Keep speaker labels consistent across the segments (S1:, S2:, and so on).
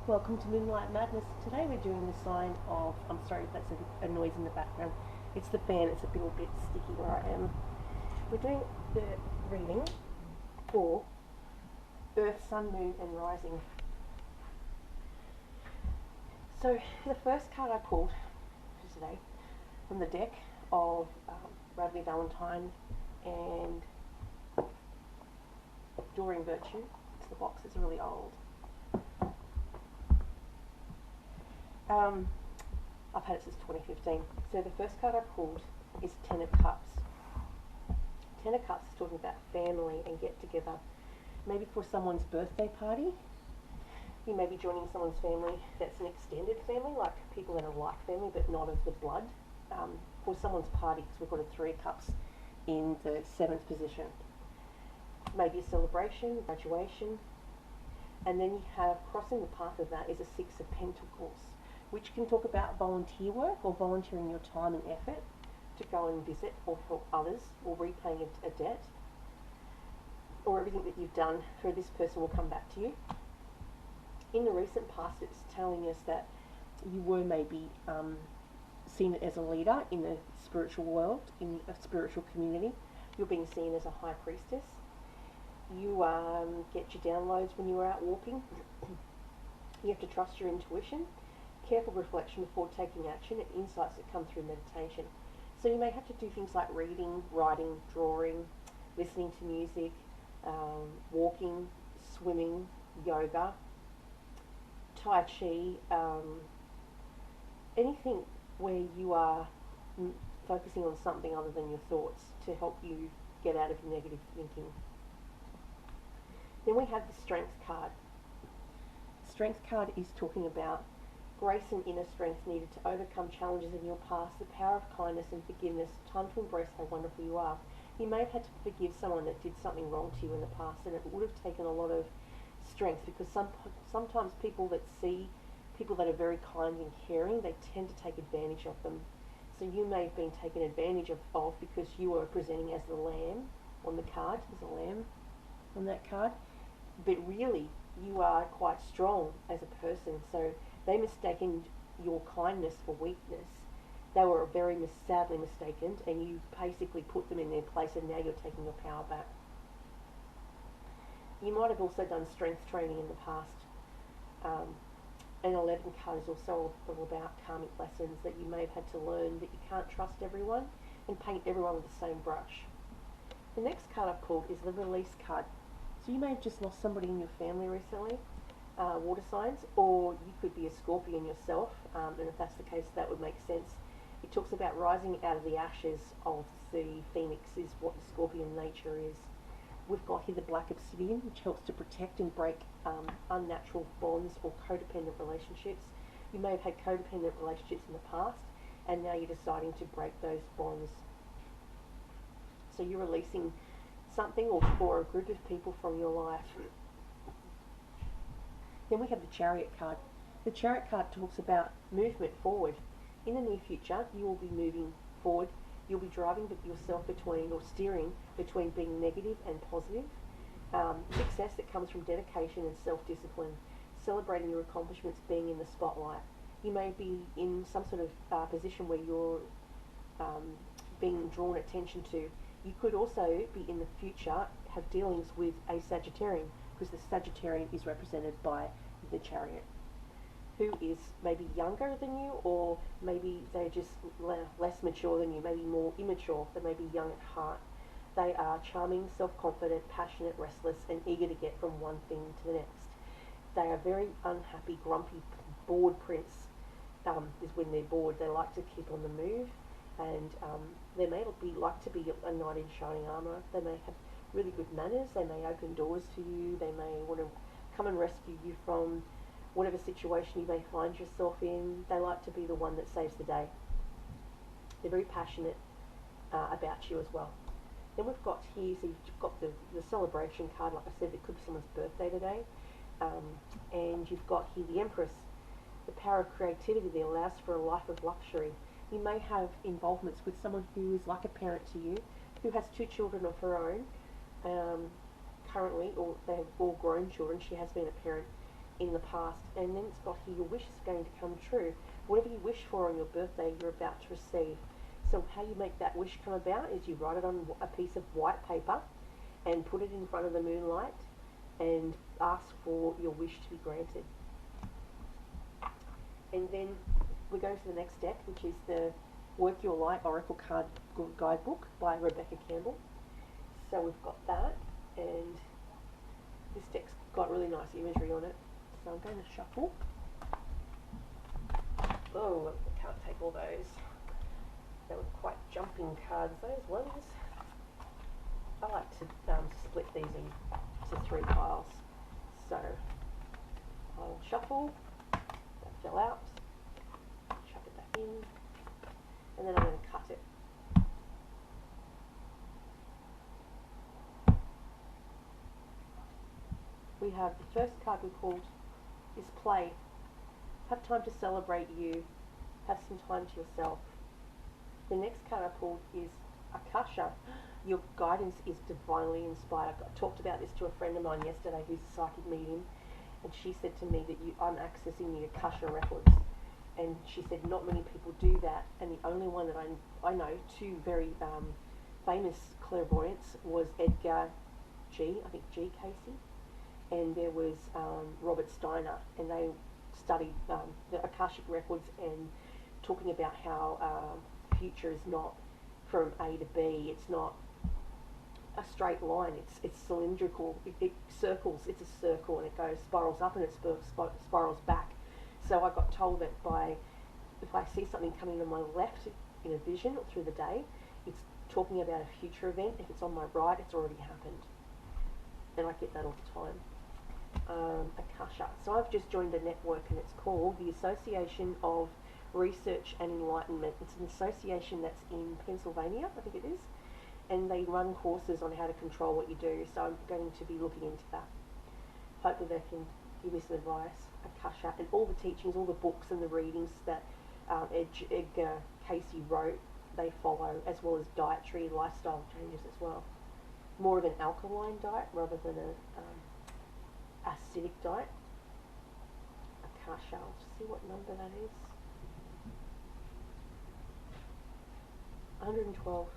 S1: Welcome to Moonlight Madness. Today we're doing the sign of, I'm sorry if that's a noise in the background, it's the fan, it's a little bit sticky where I am. We're doing the reading for Earth, Sun, Moon and Rising. So the first card I pulled for today from the deck of Bradley Valentine and Doreen Virtue, it's the box, it's really old. I've had it since 2015. So the first card I pulled is Ten of Cups. Ten of Cups is talking about family and get together. Maybe for someone's birthday party. You may be joining someone's family that's an extended family, like people that are like family but not of the blood. For someone's party, because we've got a Three of Cups in the 7th position. Maybe a celebration, graduation. And then you have, crossing the path of that is a Six of Pentacles, which can talk about volunteer work or volunteering your time and effort to go and visit or help others or repaying a debt, or everything that you've done for this person will come back to you. In the recent past, it's telling us that you were maybe seen as a leader in the spiritual world, in a spiritual community. You're being seen as a high priestess. You get your downloads when you were out walking. You have to trust your intuition. Careful reflection before taking action, and insights that come through meditation. So you may have to do things like reading, writing, drawing, listening to music, walking, swimming, yoga, tai chi, anything where you are focusing on something other than your thoughts to help you get out of your negative thinking. Then we have the Strength card. Strength card is talking about grace and inner strength needed to overcome challenges in your past, the power of kindness and forgiveness, time to embrace how wonderful you are. You may have had to forgive someone that did something wrong to you in the past, and it would have taken a lot of strength, because sometimes people that see people that are very kind and caring, they tend to take advantage of them. So you may have been taken advantage of because you were presenting as the lamb on the card. There's a lamb on that card. But really, you are quite strong as a person, so they mistaken your kindness for weakness. They were very sadly mistaken, and you basically put them in their place, and now you're taking your power back. You might have also done strength training in the past. An 11 card is also all about karmic lessons that you may have had to learn, that you can't trust everyone and paint everyone with the same brush. The next card I've pulled is the Release card. So you may have just lost somebody in your family recently, water signs, or you could be a Scorpion yourself, and if that's the case, that would make sense. It talks about rising out of the ashes of the phoenix is what the Scorpion nature is. We've got here the Black Obsidian, which helps to protect and break unnatural bonds or codependent relationships. You may have had codependent relationships in the past, and now you're deciding to break those bonds. So you're releasing something or a group of people from your life. Then we have the Chariot card. The Chariot card talks about movement forward. In the near future, you will be moving forward. You'll be driving yourself between, or steering between, being negative and positive. Success that comes from dedication and self-discipline. Celebrating your accomplishments, being in the spotlight. You may be in some sort of position where you're being drawn attention to. You could also be in the future have dealings with a Sagittarian, because the Sagittarian is represented by the Chariot, who is maybe younger than you, or maybe they're just less mature than you, maybe more immature, they may be young at heart. They are charming, self-confident, passionate, restless, and eager to get from one thing to the next. They are very unhappy, grumpy, bored prince. Is when they're bored. They like to keep on the move, and they may like to be a knight in shining armour. They may have really good manners. They may open doors for you. They may want to come and rescue you from whatever situation you may find yourself in. They like to be the one that saves the day. They're very passionate about you as well. Then we've got here, so you've got the celebration card. Like I said, it could be someone's birthday today. And you've got here the Empress, the power of creativity that allows for a life of luxury. You may have involvements with someone who is like a parent to you, who has 2 children of her own, currently, or they have all grown children. She has been a parent in the past. And then it's got here, your wish is going to come true. Whatever you wish for on your birthday, you're about to receive. So how you make that wish come about is you write it on a piece of white paper and put it in front of the moonlight and ask for your wish to be granted. And then we go to the next deck, which is the Work Your Light Oracle Card Guidebook by Rebecca Campbell. So we've got that, and this deck's got really nice imagery on it. So I'm going to shuffle. Oh, I can't take all those. They were quite jumping cards, those ones. I like to split these into 3 piles. So I'll shuffle, that fell out, chuck it back in, and then I'm going to cut it. We have the first card we pulled is Play. Have time to celebrate you. Have some time to yourself. The next card I pulled is Akasha. Your guidance is divinely inspired. I talked about this to a friend of mine yesterday who's a psychic medium, and she said to me that I'm accessing the Akasha records. And she said not many people do that, and the only one that I know, 2 very famous clairvoyants, was Edgar G. Casey, and there was Robert Steiner, and they studied the Akashic records and talking about how future is not from A to B. It's not a straight line. It's cylindrical. It circles. It's a circle, and it spirals up and it spirals back. So I got told that if I see something coming to my left in a vision or through the day, it's talking about a future event. If it's on my right, it's already happened. And I get that all the time. Akasha. So I've just joined a network, and it's called the Association of Research and Enlightenment. It's an association that's in Pennsylvania, I think it is, and they run courses on how to control what you do. So I'm going to be looking into that. Hopefully they can give me some advice. Akasha, and all the teachings, all the books and the readings that Edgar Casey wrote, they follow, as well as dietary lifestyle changes as well. More of an alkaline diet rather than a acidic diet. Akasha, I'll see what number that is. 112.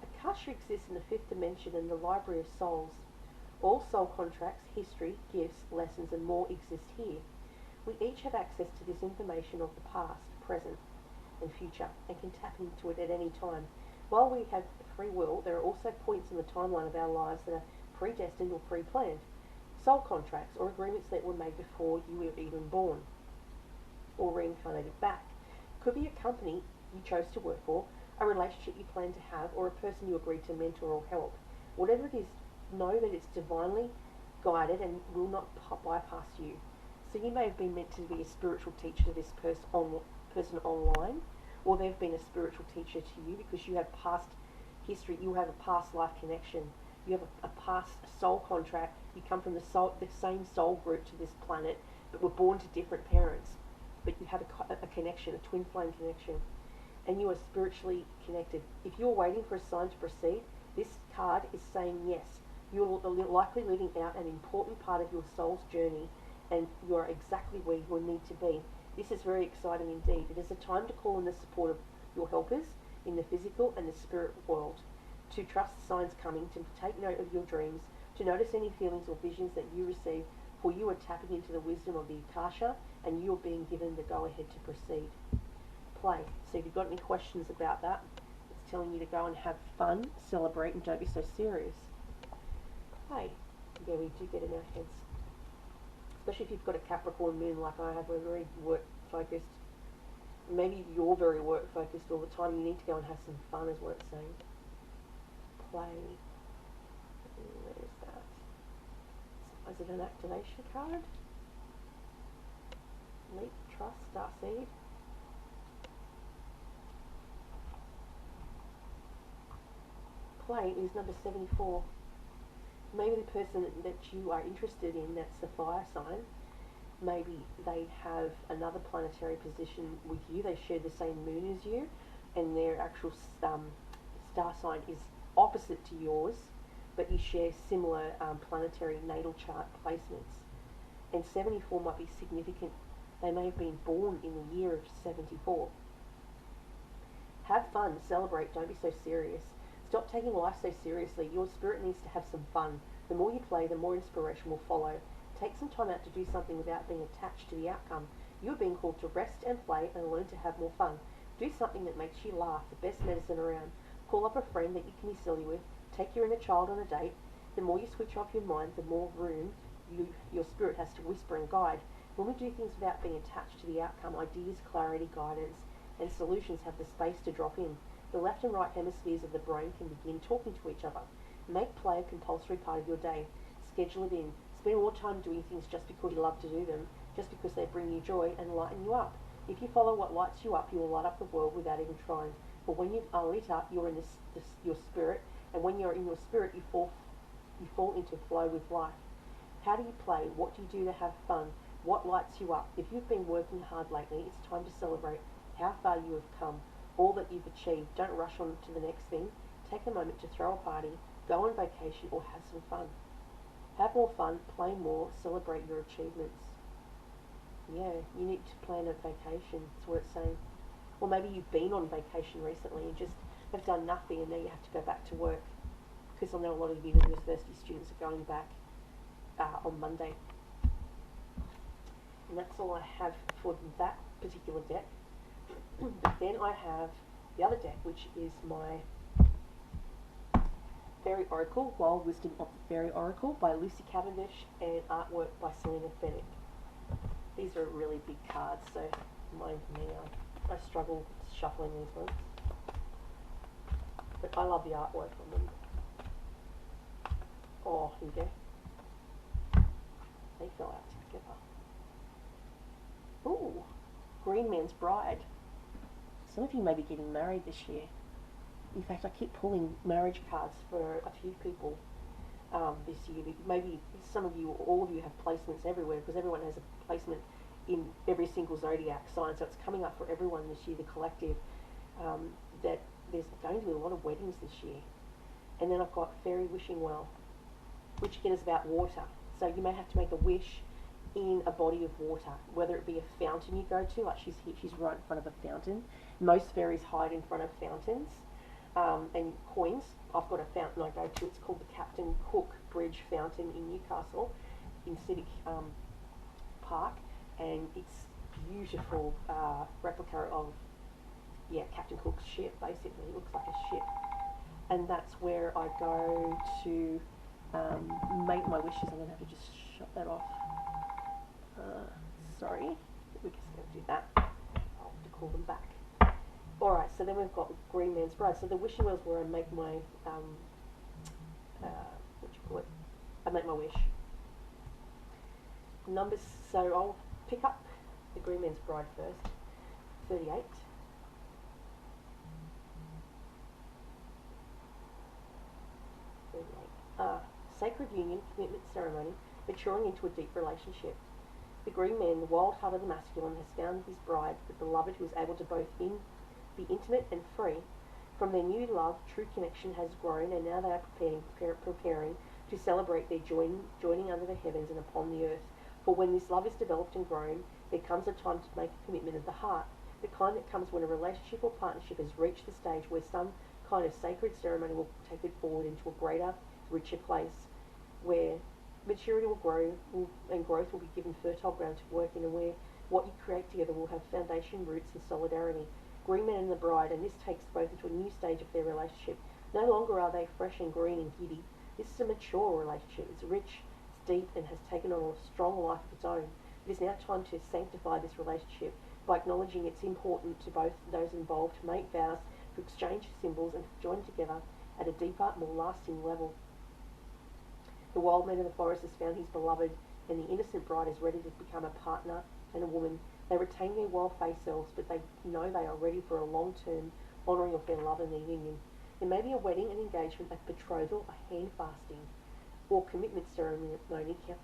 S1: Akasha exists in the 5th dimension in the Library of Souls. All soul contracts, history, gifts, lessons and more exist here. We each have access to this information of the past, present and future, and can tap into it at any time. While we have free will, there are also points in the timeline of our lives that are predestined or pre-planned. Soul contracts or agreements that were made before you were even born or reincarnated back. Could be a company you chose to work for, a relationship you plan to have, or a person you agreed to mentor or help. Whatever it is, know that it's divinely guided and will not bypass you. So you may have been meant to be a spiritual teacher to this person online, or they've been a spiritual teacher to you because you have past history, you have a past life connection, you have a past soul contract, you come from the same soul group to this planet, but were born to different parents, but you have a connection, a twin flame connection, and you are spiritually connected. If you're waiting for a sign to proceed, this card is saying yes. You're likely living out an important part of your soul's journey, and you are exactly where you need to be. This is very exciting indeed. It is a time to call in the support of your helpers in the physical and the spirit world, to trust the signs coming, to take note of your dreams, to notice any feelings or visions that you receive, for you are tapping into the wisdom of the Akasha, and you are being given the go-ahead to proceed. Play. So if you've got any questions about that, it's telling you to go and have fun, celebrate, and don't be so serious. Play. Yeah, we do get in our heads. Especially if you've got a Capricorn moon like I have, we're very work-focused. Maybe you're very work-focused all the time. You need to go and have some fun is what it's saying. Play. Where is that? Is it an activation card? Leap, trust, starseed. Play is number 74. Maybe the person that you are interested in, that's the fire sign, maybe they have another planetary position with you, they share the same moon as you, and their actual star sign is opposite to yours, but you share similar planetary natal chart placements. And 74 might be significant. They may have been born in the year of 74. Have fun, celebrate, don't be so serious. Stop taking life so seriously. Your spirit needs to have some fun. The more you play, the more inspiration will follow. Take some time out to do something without being attached to the outcome. You are being called to rest and play and learn to have more fun. Do something that makes you laugh, the best medicine around. Call up a friend that you can be silly with. Take your inner child on a date. The more you switch off your mind, the more room your spirit has to whisper and guide. When we do things without being attached to the outcome, ideas, clarity, guidance, and solutions have the space to drop in. The left and right hemispheres of the brain can begin talking to each other. Make play a compulsory part of your day. Schedule it in. Spend more time doing things just because you love to do them, just because they bring you joy and lighten you up. If you follow what lights you up, you will light up the world without even trying. But when you are lit up, you're in your spirit, and when you're in your spirit, you fall into flow with life. How do you play? What do you do to have fun? What lights you up? If you've been working hard lately, it's time to celebrate how far you have come, all that you've achieved. Don't rush on to the next thing. Take a moment to throw a party, go on vacation, or have some fun. Have more fun, play more, celebrate your achievements. Yeah, you need to plan a vacation, that's what it's saying. Or maybe you've been on vacation recently and just have done nothing and now you have to go back to work. Because I know a lot of university students are going back on Monday. And that's all I have for that particular deck. But then I have the other deck, which is my Fairy Oracle, Wild Wisdom of the Fairy Oracle by Lucy Cavendish and artwork by Selena Fennick. These are really big cards, so mind me, I struggle shuffling these ones. But I love the artwork on them. Oh, here we go. They fell out together. Ooh, Green Man's Bride. Some of you may be getting married this year. In fact, I keep pulling marriage cards for a few people this year. Maybe some of you, or all of you, have placements everywhere because everyone has a placement in every single zodiac sign. So it's coming up for everyone this year, the collective, that there's going to be a lot of weddings this year. And then I've got Fairy Wishing Well, which again is about water. So you may have to make a wish in a body of water, whether it be a fountain you go to, like she's here, she's right in front of a fountain. Most fairies hide in front of fountains. And coins. I've got a fountain I go to. It's called the Captain Cook Bridge Fountain in Newcastle, in Civic Park, and it's beautiful replica of Captain Cook's ship. Basically, it looks like a ship, and that's where I go to make my wishes. I'm going to have to just shut that off. Sorry, we're just going to do that. I'll have to call them back. Alright, so then we've got Green Man's Bride. So the wishing well is where I make my, I make my wish. Numbers, so I'll pick up the Green Man's Bride first. 38. 38. Sacred union, commitment ceremony, maturing into a deep relationship. The Green Man, the wild heart of the masculine, has found his bride, the beloved who is able to both be intimate and free. From their new love, true connection has grown, and now they are preparing to celebrate their joining under the heavens and upon the earth. For when this love is developed and grown, there comes a time to make a commitment of the heart, the kind that comes when a relationship or partnership has reached the stage where some kind of sacred ceremony will take it forward into a greater, richer place, where maturity will grow and growth will be given fertile ground to work in, and where what you create together will have foundation, roots, and solidarity. Green Man and the bride, and this takes both into a new stage of their relationship. No longer are they fresh and green and giddy. This is a mature relationship. It's rich, it's deep, and has taken on a strong life of its own. It is now time to sanctify this relationship by acknowledging it's important to both those involved to make vows, to exchange symbols, and to join together at a deeper, more lasting level. The wild man in the forest has found his beloved, and the innocent bride is ready to become a partner and a woman. They retain their wild-faced selves, but they know they are ready for a long-term honouring of their love and their union. There may be a wedding, an engagement, a betrothal, a hand-fasting, or commitment ceremony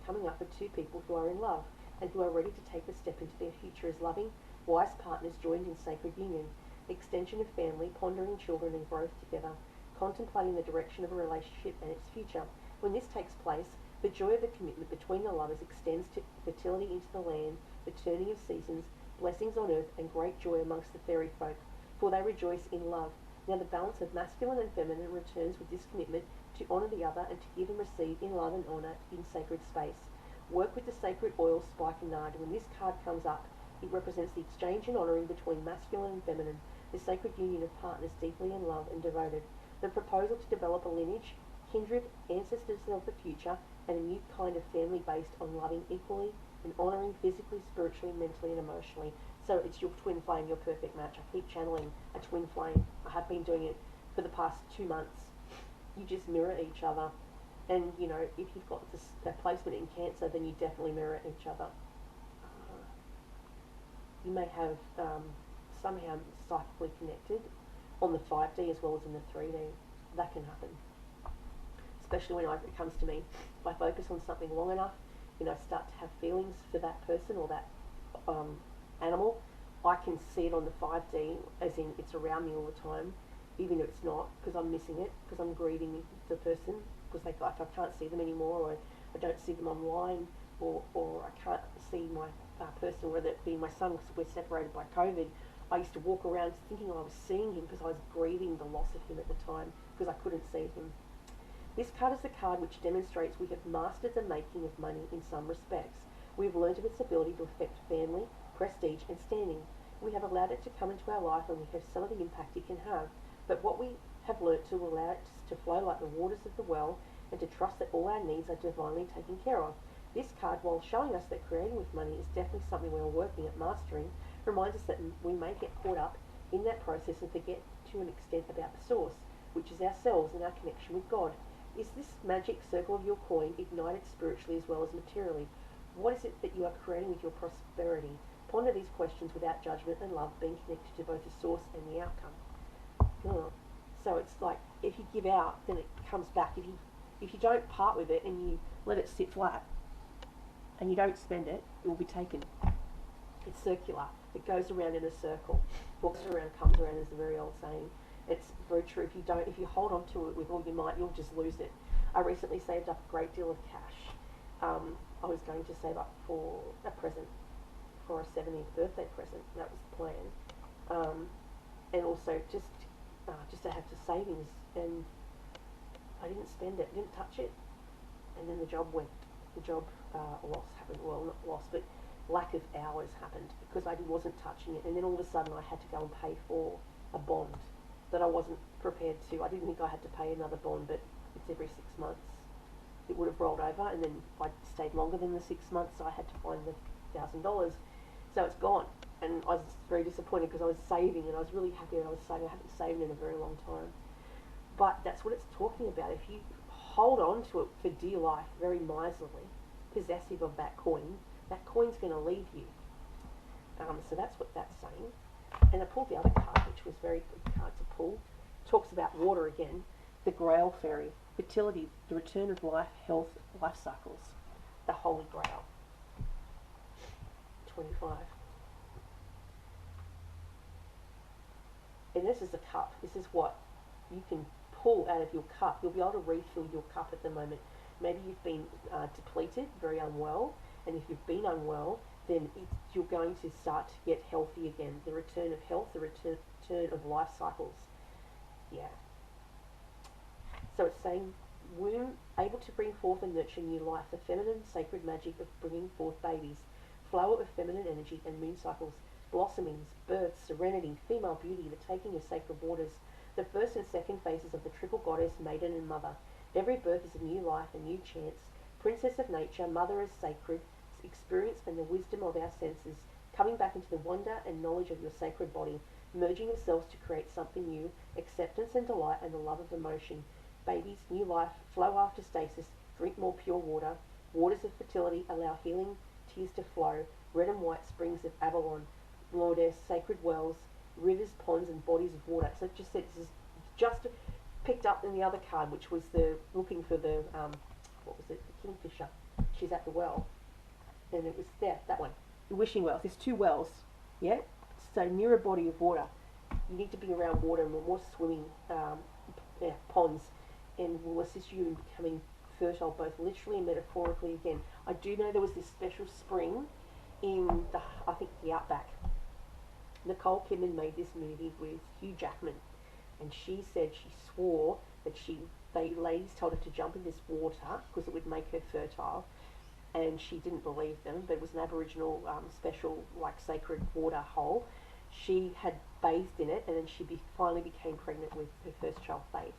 S1: coming up for two people who are in love and who are ready to take the step into their future as loving, wise partners joined in sacred union. extension of family, pondering children and growth together, contemplating the direction of a relationship and its future. When this takes place, the joy of the commitment between the lovers extends to fertility into the land, the turning of seasons, blessings on earth, and great joy amongst the fairy folk, for they rejoice in love. Now the balance of masculine and feminine returns with this commitment to honour the other and to give and receive in love and honour in sacred space. Work with the sacred oil, spike and nard. When this card comes up, it represents the exchange and honouring between masculine and feminine, the sacred union of partners deeply in love and devoted. The proposal to develop a lineage, kindred, ancestors of the future, and a new kind of family based on loving equally and honouring physically, spiritually, mentally and emotionally. So it's your twin flame, your perfect match. I keep channeling a twin flame. I have been doing it for the past 2 months. You just mirror each other. And, you know, if you've got a placement in Cancer, then you definitely mirror each other. You may have somehow psychically connected on the 5D as well as in the 3D. That can happen. Especially when it comes to me. If I focus on something long enough, you know, start to have feelings for that person or that animal, I can see it on the 5D, as in it's around me all the time, even if it's not, because I'm missing it, because I'm grieving the person, because I can't see them anymore, or I don't see them online, or I can't see my person, whether it be my son, because we're separated by COVID. I used to walk around thinking I was seeing him because I was grieving the loss of him at the time, because I couldn't see him. This card is the card which demonstrates we have mastered the making of money in some respects. We have learned of its ability to affect family, prestige and standing. We have allowed it to come into our life and we have some of the impact it can have. But what we have learnt to allow it to flow like the waters of the well and to trust that all our needs are divinely taken care of. This card, while showing us that creating with money is definitely something we are working at mastering, reminds us that we may get caught up in that process and forget to an extent about the source, which is ourselves and our connection with God. Is this magic circle of your coin ignited spiritually as well as materially? What is it that you are creating with your prosperity? Ponder these questions without judgment and love, being connected to both the source and the outcome. So it's like, if you give out, then it comes back. If you don't part with it and you let it sit flat and you don't spend it, it will be taken. It's circular. It goes around in a circle. Walks around, comes around, is the very old saying. It's very true. If you hold on to it with all your might, you'll just lose it. I recently saved up a great deal of cash. I was going to save up for a present, for a 70th birthday present. That was the plan. And also just to have the savings, and I didn't spend it, didn't touch it, and then the job loss happened. Well, not loss, but lack of hours happened because I wasn't touching it, and then all of a sudden I had to go and pay for a bond that I wasn't prepared to. I didn't think I had to pay another bond, but it's every 6 months. It would have rolled over, and then I stayed longer than the 6 months, so I had to find the $1,000. So it's gone, and I was very disappointed because I was saving, and I was really happy that I was saving. I haven't saved in a very long time. But that's what it's talking about. If you hold on to it for dear life, very miserly, possessive of that coin's going to leave you. So that's what that's saying. And I pulled the other card, which was a very good card to pull. It talks about water again. The Grail Fairy. Fertility, the return of life, health, life cycles. The Holy Grail. 25. And this is a cup. This is what you can pull out of your cup. You'll be able to refill your cup at the moment. Maybe you've been depleted, very unwell. And if you've been unwell, then you're going to start to get healthy again. The return of health, the return of life cycles. Yeah. So it's saying, womb able to bring forth and nurture new life, the feminine sacred magic of bringing forth babies, flower of feminine energy and moon cycles, blossomings, births, serenity, female beauty, the taking of sacred waters, the first and second phases of the triple goddess, maiden and mother. Every birth is a new life, a new chance. Princess of nature, mother as sacred, experience and the wisdom of our senses, coming back into the wonder and knowledge of your sacred body, merging yourselves to create something new, acceptance and delight and the love of emotion. Babies, new life, flow after stasis, drink more pure water, waters of fertility, allow healing tears to flow, red and white springs of Avalon, Lourdes, sacred wells, rivers, ponds and bodies of water. So it just said, this is just picked up in the other card, which was the looking for the, what was it, the kingfisher. She's at the well. And it was there, that one. The wishing wells. There's 2 wells, yeah? So near a body of water. You need to be around water and more swimming ponds, and will assist you in becoming fertile, both literally and metaphorically. Again, I do know there was this special spring in I think the Outback. Nicole Kidman made this movie with Hugh Jackman, and she said she swore that ladies told her to jump in this water because it would make her fertile, and she didn't believe them. But it was an Aboriginal special, like sacred water hole. She had bathed in it, and then she finally became pregnant with her first child, Faith.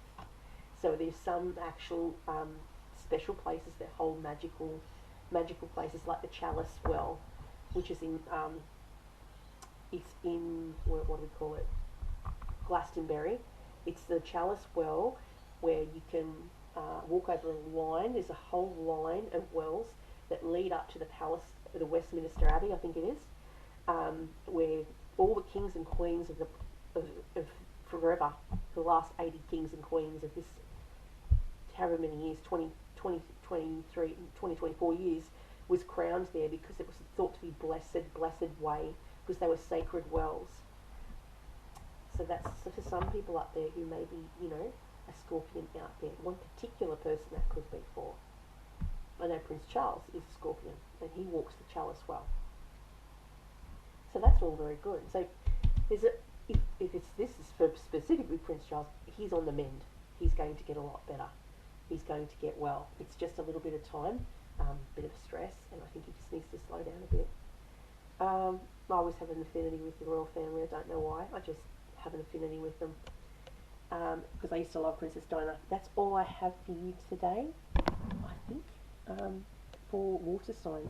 S1: So there's some actual special places that hold magical places, like the Chalice Well, which is in it's in what do we call it? Glastonbury. It's the Chalice Well where you can walk over a line. There's a whole line of wells that lead up to the palace, the Westminster Abbey, I think it is, where all the kings and queens of forever, the last 80 kings and queens of this, however many years, 23, 24 years, was crowned there because it was thought to be blessed way, because they were sacred wells. So that's for some people up there who may be, a scorpion out there. One particular person that could be for. I know Prince Charles is a scorpion, and he walks the Chalice Well. So that's all very good. So if this is for specifically Prince Charles, he's on the mend. He's going to get a lot better. He's going to get well. It's just a little bit of time, bit of stress, and I think he just needs to slow down a bit. I always have an affinity with the royal family. I don't know why. I just have an affinity with them because I used to love Princess Diana. That's all I have for you today, I think, for water signs.